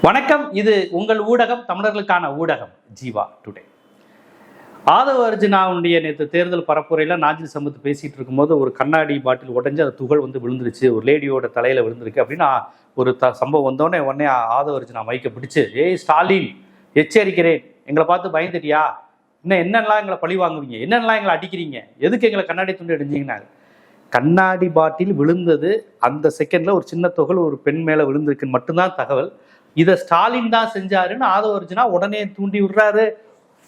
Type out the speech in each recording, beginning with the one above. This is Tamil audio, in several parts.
வணக்கம். இது உங்கள் ஊடகம், தமிழர்களுக்கான ஊடகம் ஜீவா டுடே. ஆதவ அர்ஜுனாவுடைய நேற்று தேர்தல் பரப்புரையில் நாஞ்சில் சம்பத் பேசிட்டு இருக்கும்போது ஒரு கண்ணாடி பாட்டில் உடஞ்சி அந்த துகள் விழுந்துருச்சு, ஒரு லேடியோட தலையில விழுந்திருக்கு அப்படின்னு ஒரு சம்பவம் உடனே ஆதவ அர்ஜுனா மைக்க பிடிச்சு, ஏய் ஸ்டாலின், எச்சரிக்கிறேன், எங்களை பார்த்து பயந்துட்டியா, இன்னும் என்னெல்லாம் எங்களை பழி வாங்குவீங்க, என்னெல்லாம் எங்களை அடிக்கிறீங்க, எதுக்கு எங்களை கண்ணாடி துண்டு அடிஞ்சிங்கன்னா. கண்ணாடி பாட்டில் விழுந்தது அந்த செகண்ட்ல ஒரு சின்ன துகள் ஒரு பெண் மேல விழுந்திருக்குன்னு மட்டும்தான் தகவல். இதை ஸ்டாலின் தான் செஞ்சாருன்னு ஆதவ அர்ஜுனா உடனே தூண்டி விடுறாரு.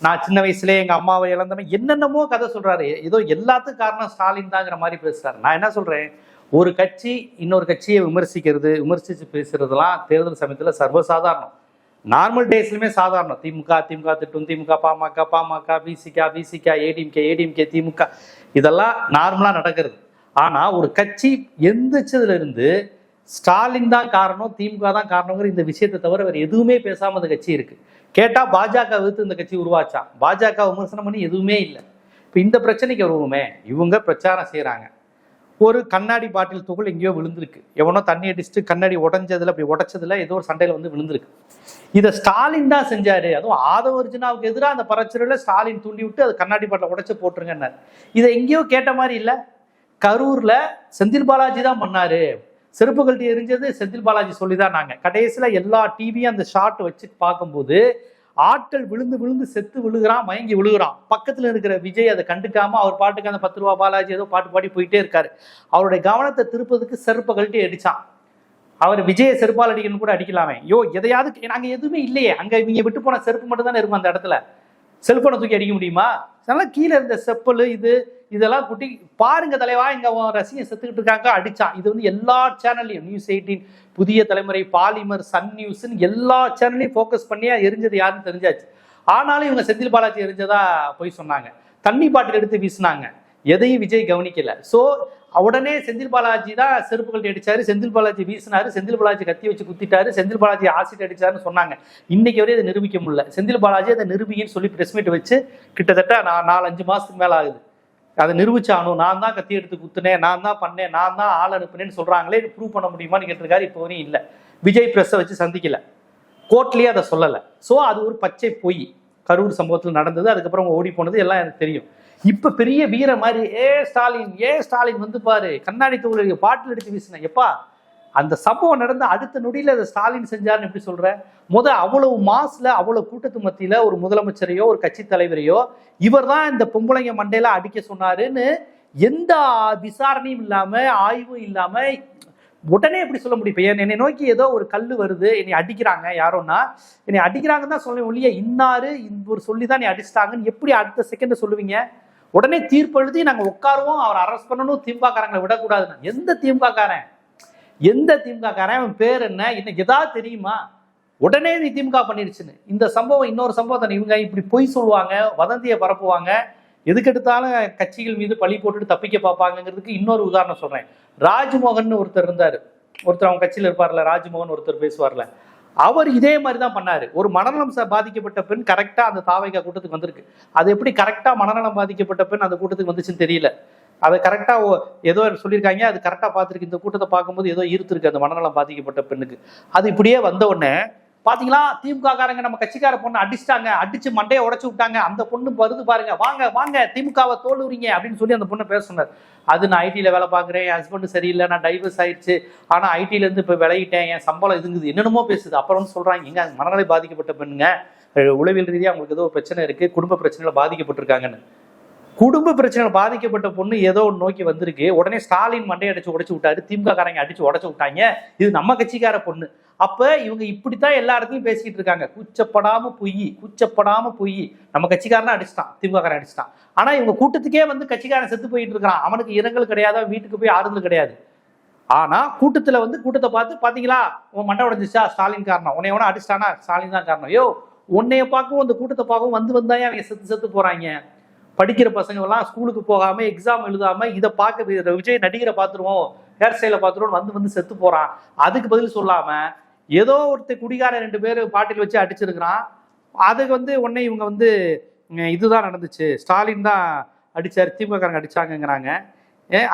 நான் சின்ன வயசுலேயே எங்க அம்மாவை இழந்தவன் என்னென்னமோ கதை சொல்றாரு. ஏதோ எல்லாத்துக்கும் காரணம் ஸ்டாலின் தாங்கிற மாதிரி பேசுறாரு. நான் என்ன சொல்றேன், ஒரு கட்சி இன்னொரு கட்சியை விமர்சிச்சு பேசுறதுலாம் தேர்தல் சமயத்துல சர்வசாதாரணம். நார்மல் டேஸ்லுமே சாதாரணம். திமுக திட்டும், திமுக பாமக விசிக ஏடிஎம்கே திமுக, இதெல்லாம் நார்மலா நடக்கிறது. ஆனா ஒரு கட்சி எந்திரிச்சதுல இருந்து ஸ்டாலின் தான் காரணம், திமுக தான் காரணங்கிற இந்த விஷயத்தை தவிர வேறு எதுவுமே பேசாம அந்த கட்சி இருக்கு. கேட்டா பாஜக வித்து இந்த கட்சி உருவாச்சான், பாஜக விமர்சனம் பண்ணி எதுவுமே இல்லை. இப்ப இந்த பிரச்சனைக்கு வருவோமே, இவங்க பிரச்சாரம் செய்யறாங்க, ஒரு கண்ணாடி பாட்டில் துகள் எங்கேயோ விழுந்திருக்கு, எவனோ தண்ணி அடிச்சுட்டு கண்ணாடி அப்படி உடைச்சதுல ஏதோ ஒரு சண்டையில விழுந்திருக்கு. இதை ஸ்டாலின் தான் செஞ்சாரு, அதுவும் ஆதவ அர்ஜுனாவுக்கு எதிராக அந்த பரச்சுரையில ஸ்டாலின் தூண்டி விட்டு அது கண்ணாடி பாட்டில உடைச்சு போட்டுருங்கன்னாரு. இதை எங்கேயோ கேட்ட மாதிரி இல்லை. கரூர்ல செந்தில் பாலாஜி தான் பண்ணாரு, செருப்பு கழட்டி எரிஞ்சது செந்தில் பாலாஜி சொல்லிதான். நாங்க கடைசியில எல்லா டிவியும் அந்த ஷாட் வச்சு பார்க்கும்போது ஆட்கள் விழுந்து செத்து விழுகிறான், மயங்கி விழுகிறான். பக்கத்துல இருக்கிற விஜய் அதை கண்டுக்காம அவர் பாட்டுக்கு அந்த 10 ரூபா பாலாஜி ஏதோ பாட்டு பாடி போயிட்டே இருக்காரு. அவருடைய கவனத்தை திருப்பதுக்கு செருப்பை கழட்டி அடிச்சான். அவர் விஜயை செருப்பால் அடிக்கணும் கூட அடிக்கலாமே. எதையாவது நாங்க எதுவுமே இல்லையே, அங்க இவங்க விட்டு போன செருப்பு மட்டும் தானே இருக்கும் அந்த இடத்துல. செல்போனை தூக்கி அடிக்க முடியுமா? அதனால கீழே இருந்த செப்பல் இதெல்லாம் குட்டி பாருங்க தலைவா, இங்க ரசிகன் செத்துக்கிட்டு இருக்காங்க, அடிச்சான். இது எல்லா சேனல்லையும், நியூஸ் 18, புதிய தலைமுறை, பாலிமர், சன் நியூஸ்ன்னு எல்லா சேனல்லையும் ஃபோக்கஸ் பண்ணி எரிஞ்சது யாருன்னு தெரிஞ்சாச்சு. ஆனாலும் இவங்க செந்தில் பாலாஜி எரிஞ்சதா போய் சொன்னாங்க. தண்ணி பாட்டில் எடுத்து வீசினாங்க, எதையும் விஜய் கவனிக்கல. ஸோ உடனே செந்தில் பாலாஜி தான் செருப்புகள் அடிச்சாரு, செந்தில் பாலாஜி வீசினாரு, செந்தில் பாலாஜி கத்தி வச்சு குத்திட்டாரு, செந்தில் பாலாஜி ஆசிட் அடிச்சாருன்னு சொன்னாங்க. இன்னைக்கு வரையும் அதை நிரூபிக்க முடியல. செந்தில் பாலாஜி அதை நிரூபிங்கன்னு சொல்லி பிரஸ் மீட் வச்சு கிட்டத்தட்ட 4-5 மாசத்துக்கு மேல ஆகுது. அதை நிரூபிச்சானும், நான் தான் கத்தி எடுத்து குத்துனேன், நான் தான் பண்ணேன், நான் தான் ஆள் அனுப்புனேன்னு சொல்றாங்களே, ப்ரூவ் பண்ண முடியுமான்னு கேட்டிருக்காரு. இப்போ வரையும் இல்லை. விஜய் பிரஸ்ஸை வச்சு சந்திக்கல, கோர்ட்லயே அதை சொல்லலை. ஸோ அது ஒரு பச்சை பொய். கரூர் சம்பவத்தில் நடந்தது, அதுக்கப்புறம் ஓடி போனது எல்லாம் எனக்கு தெரியும். இப்ப பெரிய வீர மாதிரி ஸ்டாலின் வந்து பாரு, கண்ணாடி தூள் பாட்டில் எடுத்து வீசினேன். எப்பா, அந்த சம்பவம் நடந்த அடுத்த நொடியில அதை ஸ்டாலின் செஞ்சாருன்னு எப்படி சொல்ற? அவ்வளவு மாஸ்ல அவ்வளவு கூட்டத்து மத்தியில ஒரு முதலமைச்சரையோ ஒரு கட்சி தலைவரையோ இவர் தான் இந்த பொம்பளைங்க மண்டையில அடிக்க சொன்னாருன்னு எந்த விசாரணையும் இல்லாம ஆய்வும் இல்லாம உடனே எப்படி சொல்ல முடியும்? இப்ப என்னை நோக்கி ஏதோ ஒரு கல்லு வருது, என்னை அடிக்கிறாங்க, யாரோன்னா என்னை அடிக்கிறாங்கன்னு தான் சொல்ல ஒழிய இன்னாரு ஒரு சொல்லிதான் நீ அடிச்சிட்டாங்கன்னு எப்படி அடுத்த செகண்ட் சொல்லுவீங்க? உடனே தீர்ப்பு எழுதி நாங்க உட்காருவோம், அவர் அரெஸ்ட் பண்ணணும், திமுக காரங்களை விடக்கூடாதுன்னு. எந்த திமுக காரன் அவன் பேர் என்ன, இன்னைக்கு ஏதாவது தெரியுமா? உடனே நீ திமுக பண்ணிருச்சுன்னு. இந்த சம்பவம் இன்னொரு சம்பவத்தை இவங்க இப்படி பொய் சொல்லுவாங்க, வதந்தியை பரப்புவாங்க, எதுக்கு எடுத்தாலும் கட்சிகள் மீது பழி போட்டுட்டு தப்பிக்க பார்ப்பாங்கிறதுக்கு இன்னொரு உதாரணம் சொல்றேன். ராஜ்மோகன் ஒருத்தர் இருந்தாரு, ஒருத்தர் அவங்க கட்சியில் இருப்பார்ல, ராஜ்மோகன் ஒருத்தர் பேசுவார்ல, அவர் இதே மாதிரி தான் பண்ணாரு. ஒரு மனநலம் பாதிக்கப்பட்ட பெண் கரெக்டா அந்த தாவைக்கா கூட்டத்துக்கு வந்திருக்கு. அது எப்படி கரெக்டா மனநலம் பாதிக்கப்பட்ட பெண் அந்த கூட்டத்துக்கு வந்துச்சுன்னு தெரியல. அதை கரெக்டா ஏதோ சொல்லியிருக்காங்க, அது கரெக்டா பார்த்துருக்கு. இந்த கூட்டத்தை பார்க்கும்போது ஏதோ ஈர்த்திருக்கு அந்த மனநலம் பாதிக்கப்பட்ட பெண்ணுக்கு. அது இப்படியே வந்த உடனே பாத்தீங்களா, திமுக காரங்க நம்ம கட்சிக்கார பொண்ணு அடிச்சிட்டாங்க, அடிச்சு மண்டையை உடைச்சு விட்டாங்க, அந்த பொண்ணு வருது பாருங்க, வாங்க திமுகவை தோல்வுறீங்க அப்படின்னு சொல்லி அந்த பொண்ணை பேச சொன்னார். அது நான் ஐடியில வேலை பார்க்குறேன், என் ஹஸ்பண்ட் சரியில்லை, நான் டைவர்ஸ் ஆயிடுச்சு, ஆனா ஐடியில இருந்து இப்ப விளையிட்டேன், என் சம்பளம் இதுங்குது, என்னென்னமோ பேசுது. அப்புறம் சொல்றாங்க, எங்க மனநலை பாதிக்கப்பட்ட பெண்ணுங்க, உளவியல் ரீதியாக அவங்களுக்கு ஏதோ பிரச்சனை இருக்கு, குடும்ப பிரச்சனையில பாதிக்கப்பட்டிருக்காங்கன்னு. குடும்ப பிரச்சனை பாதிக்கப்பட்ட பொண்ணு ஏதோ ஒன்று நோக்கி வந்திருக்கு, உடனே ஸ்டாலின் மண்டையை அடிச்சு உடைச்சு விட்டாரு, திமுக காரங்க அடிச்சு உடைச்சு விட்டாங்க, இது நம்ம கட்சிக்கார பொண்ணு. அப்ப இவங்க இப்படித்தான் எல்லா இடத்துலையும் பேசிக்கிட்டு இருக்காங்க. கூச்சப்படாம பொய், நம்ம கட்சிக்காரனா அடிச்சிட்டான், திமுக காரன் அடிச்சிட்டான். ஆனா இவங்க கூட்டத்துக்கே கட்சிக்காரன் செத்து போயிட்டு இருக்கான், அவனுக்கு இரங்கல் கிடையாது, வீட்டுக்கு போய் ஆறுதல் கிடையாது. ஆனா கூட்டத்துல கூட்டத்தை பார்த்து பாத்தீங்களா, உன் மண்டை உடைஞ்சிச்சா, ஸ்டாலின் காரணம், உன்னை எவனா அடிச்சிட்டானா ஸ்டாலின் தான் காரணம். உன்னைய பார்க்கவும் அந்த கூட்டத்தை பார்க்கவும் வந்தாயே அவங்க செத்து போறாங்க. படிக்கிற பசங்க எல்லாம் ஸ்கூலுக்கு போகாம எக்ஸாம் எழுதாம இதை பார்க்க விஜய் நடிகரை பார்த்துருவோம், ஹேர் ஸ்டைலை பார்த்துருவோம் வந்து செத்து போறான். அதுக்கு பதில் சொல்லாம ஏதோ ஒருத்தர் குடிகார 2 பேர் பாட்டில் வச்சு அடிச்சிருக்கிறான். அதுக்கு உடனே இவங்க இதுதான் நடந்துச்சு, ஸ்டாலின் தான் அடிச்சாரு, திமுக காரங்க அடிச்சாங்கிறாங்க.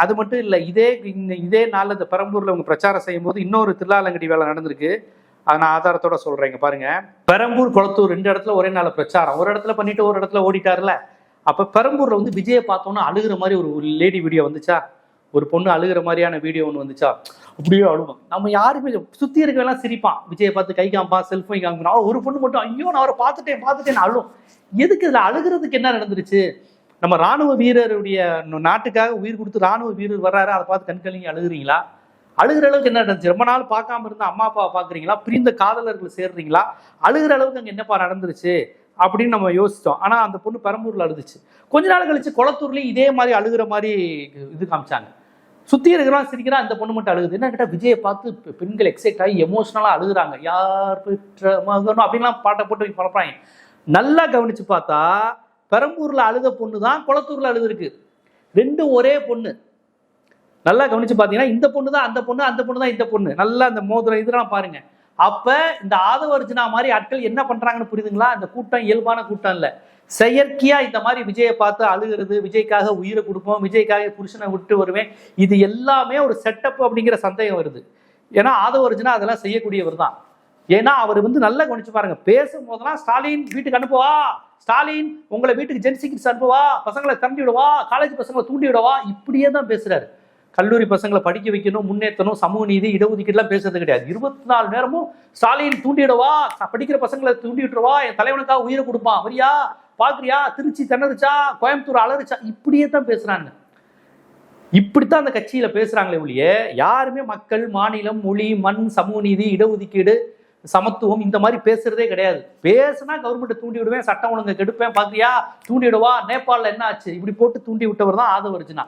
அது மட்டும் இல்லை, இதே நாளில் இந்த பெரம்பூர்ல அவங்க பிரச்சாரம் செய்யும் போது இன்னொரு தில்லாலங்கடி வேலை நடந்திருக்கு. அதை நான் ஆதாரத்தோட சொல்றேங்க பாருங்க. பெரம்பூர் கொளத்தூர் 2 இடத்துல ஒரே நாள் பிரச்சாரம், ஒரு இடத்துல பண்ணிட்டு ஒரு இடத்துல ஓடிட்டாருல. அப்ப பெரம்பூர்ல வந்து விஜயை பார்த்தோன்னா அழுகிற மாதிரி ஒரு லேடி வீடியோ வந்துச்சா, ஒரு பொண்ணு அழுகிற மாதிரியான வீடியோ ஒன்று வந்துச்சா, அப்படியே அழுகும். நம்ம யாருமே சுத்தி இருக்கவெல்லாம் சிரிப்பான், விஜயை பார்த்து கை காம்பா செல்ஃபோன் காமிக்கணும். ஒரு பொண்ணு மட்டும் ஐயோ நான் அவரை பார்த்துட்டேன் அழும். எதுக்கு இதுல அழுகிறதுக்கு என்ன நடந்துருச்சு? நம்ம ராணுவ வீரருடைய நாட்டுக்காக உயிர் கொடுத்து ராணுவ வீரர் வர்றாரு, அதை பார்த்து கண்கலங்கி அழுகுறீங்களா? அழுகிற அளவுக்கு என்ன நடந்துச்சு? ரொம்ப நாள் பார்க்காம இருந்த அம்மா அப்பாவை பாக்குறீங்களா? பிரிந்த காதலர்கள் சேர்றீங்களா? அழுகிற அளவுக்கு அங்க என்னப்பா நடந்துருச்சு அப்படின்னு நம்ம யோசிச்சோம். ஆனா அந்த பொண்ணு பெரம்பூர்ல அழுதுச்சு. கொஞ்ச நாள் கழிச்சு கொளத்தூர்லயும் இதே மாதிரி அழுகிற மாதிரி இது காமிச்சாங்க. சுத்தி இருக்கிறான் சிரிக்கிறான், அந்த பொண்ணு மட்டும் அழுகுது. என்ன கேட்டா விஜயை பார்த்து பெண்கள் எக்ஸைட் ஆகி எமோஷனலா அழுகுறாங்க. யார் பெற்ற மகனும் அப்படின்லாம் பாட்டை போட்டு பழப்பாங்க. நல்லா கவனிச்சு பார்த்தா பெரம்பூர்ல அழுத பொண்ணு தான் கொளத்தூர்ல அழுதுருக்கு. ரெண்டும் ஒரே பொண்ணு. நல்லா கவனிச்சு பாத்தீங்கன்னா இந்த பொண்ணு தான் அந்த பொண்ணு, அந்த பொண்ணு தான் இந்த பொண்ணு. நல்லா அந்த மோதிரம் இதெல்லாம் பாருங்க. அப்ப இந்த ஆதவ அர்ஜுனா மாதிரி ஆட்கள் என்ன பண்றாங்கன்னு புரியுதுங்களா? இந்த கூட்டம் இயல்பான கூட்டம் இல்ல, செயற்கையா இந்த மாதிரி விஜயை பார்த்து அழுகிறது, விஜய்க்காக உயிரை கொடுப்போம், விஜய்க்காக புருஷனை விட்டு வருவேன், இது எல்லாமே ஒரு செட்டப் அப்படிங்கிற சந்தேகம் வருது. ஏன்னா ஆதவ அர்ஜுனா அதெல்லாம் செய்யக்கூடியவர் தான். ஏன்னா அவர் வந்து நல்லா கவனிச்சு பாருங்க, பேசும் போதெல்லாம் ஸ்டாலின் வீட்டுக்கு அனுப்புவா, ஸ்டாலின் உங்களை வீட்டுக்கு ஜென்சிக்கிட்ஸ் அனுப்புவா, பசங்களை தண்டி விடவா, காலேஜ் பசங்களை தூண்டி விடவா, இப்படியே தான் பேசுறாரு. கல்லூரி பசங்களை படிக்க வைக்கணும், முன்னேற்றணும், சமூக நீதி, இடஒதுக்கீடுலாம் பேசுறது கிடையாது. 24 நேரமும் ஸ்டாலின் தூண்டிவிடவா, படிக்கிற பசங்களை தூண்டி விட்டுருவா, என் தலைவனுக்காக உயிரை கொடுப்பான், வரியா பாக்குறியா, திருச்சி திணறுச்சா, கோயம்புத்தூர் அலறுச்சா, இப்படியே தான் பேசுறாங்க. இப்படித்தான் அந்த கட்சியில பேசுறாங்களே ஒழிய யாருமே மக்கள், மாநிலம், மொழி, மண், சமூக நீதி, இடஒதுக்கீடு, சமத்துவம் இந்த மாதிரி பேசுறதே கிடையாது. பேசுனா கவர்மெண்ட் தூண்டி விடுவேன், சட்டம் ஒழுங்கு கெடுப்பேன், பாக்குறியா தூண்டி விடுவா, நேபாளில் என்ன ஆச்சு, இப்படி போட்டு தூண்டி விட்டவர் தான் ஆதவ அர்ஜுனா.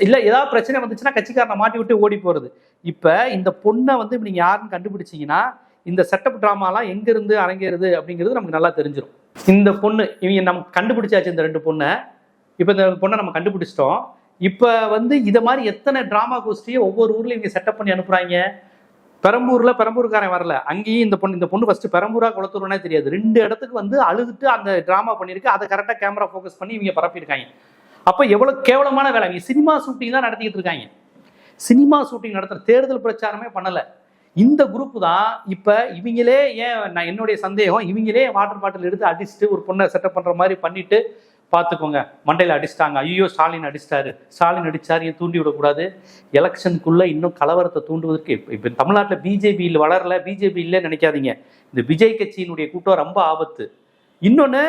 இல்ல ஏதாவது பிரச்சனை வந்துச்சுன்னா கட்சிக்காரனை மாட்டி விட்டு ஓடி போறது. இப்ப இந்த பொண்ணை வந்து நீங்க யாருன்னு கண்டுபிடிச்சீங்கன்னா இந்த செட்டப் டிராமாலாம் எங்க இருந்து அரங்கேறுது அப்படிங்கிறது நமக்கு நல்லா தெரிஞ்சிடும். இந்த பொண்ணு இவங்க நம்ம கண்டுபிடிச்சாச்சு, இந்த 2 பொண்ணை. இப்ப இந்த பொண்ணை நம்ம கண்டுபிடிச்சிட்டோம். இப்ப வந்து இதை மாதிரி எத்தனை டிராமா கோஷ்டியை ஒவ்வொரு ஊர்ல இவங்க செட்டப் பண்ணி அனுப்புறாங்க. பெரம்பூர்காரன் வரல, அங்கேயும் இந்த பொண்ணு ஃபர்ஸ்ட் பெரம்பூரா கொளத்தூர்னே தெரியாது, 2 இடத்துக்கு வந்து அழுதுட்டு அந்த டிராமா பண்ணிருக்கு. அதை கரெக்டா கேமரா ஃபோக்கஸ் பண்ணி இவங்க பரப்பியிருக்காங்க. அப்ப எவ்வளவு கேவலமான வேலை. சினிமா ஷூட்டிங் தான் நடத்திக்கிட்டு இருக்காங்க. சினிமா ஷூட்டிங் நடத்துற, தேர்தல் பிரச்சாரமே பண்ணல. இந்த குரூப் தான் இப்ப இவங்களே, ஏன் நான் என்னுடைய சந்தேகம், இவங்களே வாட்டர் பாட்டில் எடுத்து அடிச்சுட்டு ஒரு பொண்ணை செட்டப் பண்ற மாதிரி பண்ணிட்டு பார்த்துக்கோங்க, மண்டையில் அடிச்சிட்டாங்க, ஐயோ ஸ்டாலின் அடிச்சிட்டாரு, ஸ்டாலின் அடிச்சாரு, ஏன் தூண்டி விடக்கூடாது, எலெக்ஷனுக்குள்ள இன்னும் கலவரத்தை தூண்டுவதற்கு. இப்போ தமிழ்நாட்டில் பிஜேபியில் வளரல, பிஜேபி இல்லைன்னு நினைக்காதீங்க. இந்த விஜய் கட்சியினுடைய கூட்டம் ரொம்ப ஆபத்து. இன்னொன்று,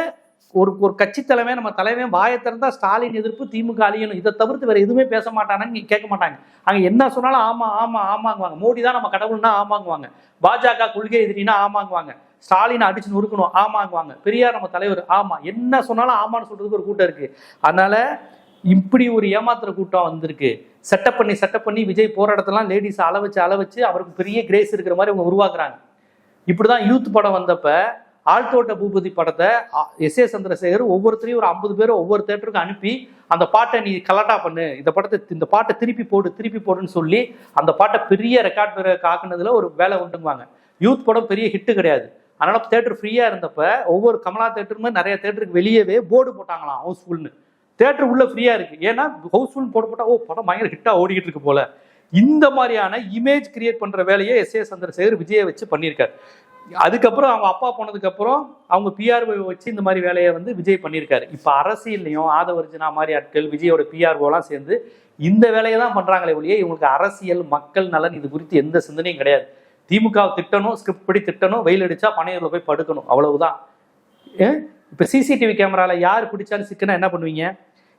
ஒரு கட்சி தலைமை, நம்ம தலைவன் வாயை திறந்தா ஸ்டாலின் எதிர்ப்பு, திமுக அழியணும், இதை தவிர்த்து வேற எதுவுமே பேச மாட்டானு கேட்க மாட்டாங்க. அங்க என்ன சொன்னாலும் ஆமா ஆமா ஆமாங்குவாங்க. மோடி தான் நம்ம கடவுள்னா ஆமாங்குவாங்க, பாஜக கொள்கை எதிரினா ஆமாங்குவாங்க, ஸ்டாலின் அடிச்சு நொறுக்கணும் ஆமாங்குவாங்க, பெரியார் நம்ம தலைவர் ஆமா, என்ன சொன்னாலும் ஆமான்னு சொல்றதுக்கு ஒரு கூட்டம் இருக்கு. அதனால இப்படி ஒரு ஏமாத்துற கூட்டம் வந்திருக்கு. செட்டப் பண்ணி விஜய் போற இடத்தெல்லாம் லேடிஸ் அள வச்சு அவருக்கு பெரிய கிரேஸ் இருக்கிற மாதிரி அவங்க உருவாக்குறாங்க. இப்படிதான் யூத் படம் வந்தப்ப ஆழ்த்தோட்ட பூபதி படத்தை எஸ்.ஏ. சந்திரசேகர் ஒவ்வொருத்தரையும் ஒரு 50 பேரை ஒவ்வொரு தேட்டருக்கு அனுப்பி அந்த பாட்டை நீ கலட்டா பண்ணு, இந்த பாட்டை திருப்பி போடுன்னு சொல்லி அந்த பாட்டை பெரிய ரெக்கார்ட் ஆக்குனதுல ஒரு வேலை உண்டுங்குவாங்க. யூத் படம் பெரிய ஹிட்டு கிடையாது. அதனால தேட்டர் ஃப்ரீயா இருந்தப்ப ஒவ்வொரு கமலா தேட்டருமே நிறைய தேட்டருக்கு வெளியவே போர்டு போட்டாங்களாம், ஹவுஸ்ஃபுல்னு. தேட்டர் உள்ள ஃப்ரீயா இருக்கு. ஏன்னா ஹவுஸ்ஃபுல் போட்டா படம் பயங்கர ஹிட்டா ஓடிக்கிட்டு இருக்கு போல. இந்த மாதிரியான இமேஜ் கிரியேட் பண்ற வேலையை எஸ்.ஏ. சந்திரசேகர் விஜயை வச்சு பண்ணியிருக்காரு. அதுக்கப்புறம் அவங்க அப்பா போனதுக்கு அப்புறம் அவங்க பிஆர்ஓ வச்சு இந்த மாதிரி வேலையை வந்து விஜய் பண்ணியிருக்காரு. இப்ப அரசியல்லையும் ஆதவ அர்ஜுனா மாதிரி ஆட்கள், விஜயோட பிஆர்ஓலாம் சேர்ந்து இந்த வேலையை தான் பண்றாங்களே ஒழிய இவங்களுக்கு அரசியல், மக்கள் நலன் இது குறித்து எந்த சிந்தனையும் கிடையாது. திமுக திட்டணும், ஸ்கிரிப்ட் படி திட்டணும், வெயில் அடிச்சா பனையூர்ல போய் படுக்கணும், அவ்வளவுதான். இப்ப சிசிடிவி கேமரால யார் பிடிச்சாலும் சிக்கனா என்ன பண்ணுவீங்க?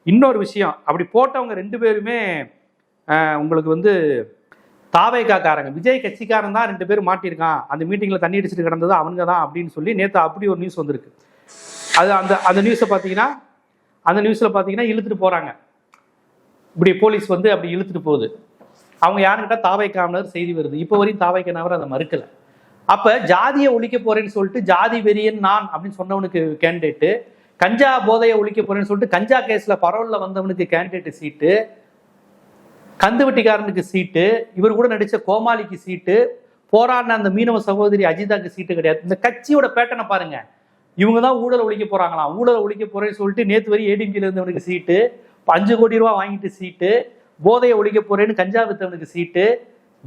இன்னொரு விஷயம், அப்படி போட்டவங்க 2 பேருமே உங்களுக்கு வந்து தாவேகாக்காரங்க. விஜய் கட்சிக்காரன் தான் 2 பேர் மாட்டியிருக்கான், அந்த மீட்டிங்ல தண்ணி அடிச்சுட்டு கிடந்தது அவனுங்க தான் அப்படின்னு சொல்லி நேற்று அப்படி ஒரு நியூஸ் வந்திருக்கு. அது அந்த நியூஸை பார்த்தீங்கன்னா, அந்த நியூஸ்ல பார்த்தீங்கன்னா இழுத்துட்டு போறாங்க. இப்படி போலீஸ் வந்து அப்படி இழுத்துட்டு போகுது. அவங்க யாருக்கிட்ட தாவேக்காமனர் செய்தி வருது. இப்போ வரையும் தாவேக்கானவர் அதை மறுக்கல. அப்ப ஜாதியை ஒழிக்க போறேன்னு சொல்லிட்டு ஜாதி வெறியன் நான் அப்படின்னு சொன்னவனுக்கு கேண்டிடேட்டு, கஞ்சா போதையை ஒழிக்க போறேன்னு சொல்லிட்டு கஞ்சா கேஸ்ல பரோல்ல வந்தவனுக்கு கேண்டிடேட் சீட்டு, கந்துவட்டிக்காரனுக்கு சீட்டு, இவர் கூட நடிச்ச கோமாளிக்கு சீட்டு, போராடின அந்த மீனவ சகோதரி அஜிதாக்கு சீட்டு கிடையாது. இந்த கட்சியோட பேட்டனை பாருங்க. இவங்க தான் ஊழல் ஒழிக்க போறாங்களாம். ஊழல் ஒழிக்க போறேன்னு சொல்லிட்டு நேற்று வரை ஏடிஎம்கேல இருந்தவனுக்கு சீட்டு, 5 கோடி ரூபாய் வாங்கிட்டு சீட்டு, போதையை ஒழிக்க போறேன்னு கஞ்சா வித்தவனுக்கு சீட்டு,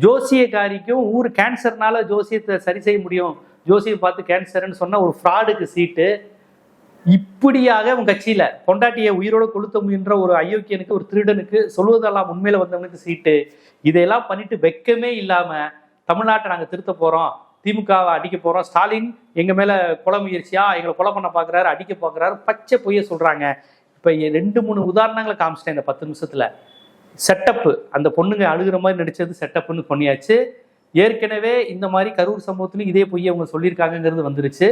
ஜோசியக்காரிக்கும் ஊர் கேன்சர்னால ஜோசியத்தை சரி செய்ய முடியும், ஜோசியை பார்த்து கேன்சர்னு சொன்ன ஒரு ஃப்ராடுக்கு சீட்டு. இப்படியாக உங்க கட்சியில பொண்டாட்டியை உயிரோட கொளுத்த முயன்ற ஒரு அயோக்கியனுக்கு, ஒரு திருடனுக்கு, சொல்வதெல்லாம் உண்மையில வந்தவனுக்கு சீட்டு. இதையெல்லாம் பண்ணிட்டு வெக்கமே இல்லாம தமிழ்நாட்டை நாங்க திருத்த போறோம், திமுகவை அடிக்க போறோம், ஸ்டாலின் எங்க மேல கொலை முயற்சியா எங்களை கொலை பண்ண பாக்குறாரு, அடிக்க பாக்குறாரு, பச்சை பொய்ய சொல்றாங்க. இப்ப 2-3 உதாரணங்களை காமிச்சிட்டேன் இந்த 10 நிமிஷத்துல. செட்டப்பு, அந்த பொண்ணுங்க அழுகிற மாதிரி நடிச்சது செட்டப்புன்னு பண்ணியாச்சு. ஏற்கனவே இந்த மாதிரி கரூர் சம்பவத்துலையும் இதே பொய்யை அவங்க சொல்லியிருக்காங்கிறது வந்துருச்சு.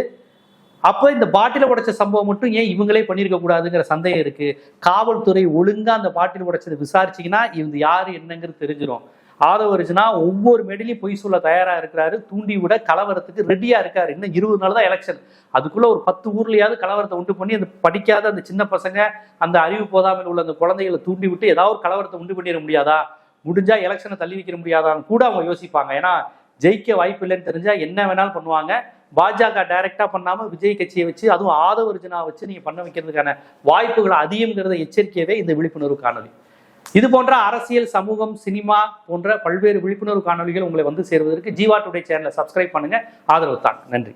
அப்போ இந்த பாட்டில உடைச்ச சம்பவம் மட்டும் ஏன் இவங்களே பண்ணியிருக்க கூடாதுங்கிற சந்தேகம் இருக்கு. காவல்துறை ஒழுங்கா அந்த பாட்டில் உடைச்சதை விசாரிச்சிங்கன்னா இது யாரு என்னங்கிறது தெரிஞ்சிடும். ஆதவர்ஜுனா ஒவ்வொரு மேடையிலையும் பொய் சொல்ல தயாரா இருக்கிறாரு, தூண்டி விட கலவரத்துக்கு ரெடியா இருக்காரு. இன்னும் 20 நாள் தான் எலெக்ஷன், அதுக்குள்ள ஒரு 10 ஊர்லயாவது கலவரத்தை உண்டு பண்ணி அந்த படிக்காத அந்த சின்ன பசங்க, அந்த அறிவு போதாமல் உள்ள அந்த குழந்தைகளை தூண்டி விட்டு ஏதாவது ஒரு கலவரத்தை உண்டு பண்ணிட முடியாதா, முடிஞ்சா எலெக்ஷனை தள்ளி வைக்க முடியாதான்னு கூட அவங்க யோசிப்பாங்க. ஏன்னா ஜெயிக்க வாய்ப்பு இல்லைன்னு தெரிஞ்சா என்ன வேணாலும் பண்ணுவாங்க. பாஜக டைரக்டா பண்ணாம விஜய் கட்சியை வச்சு, அதுவும் ஆதவர்ஜுனா வச்சு நீங்க பண்ண வைக்கிறதுக்கான வாய்ப்புகள் அதிகம்ங்கிறத எச்சரிக்கையவே இந்த விழிப்புணர்வு காணொலி. இது போன்ற அரசியல், சமூகம், சினிமா போன்ற பல்வேறு விழிப்புணர்வு காணொலிகள் உங்களை வந்து சேருவதற்கு ஜீவா டுடே சேனலை சப்ஸ்கிரைப் பண்ணுங்க. ஆதரவு தாங்க. நன்றி.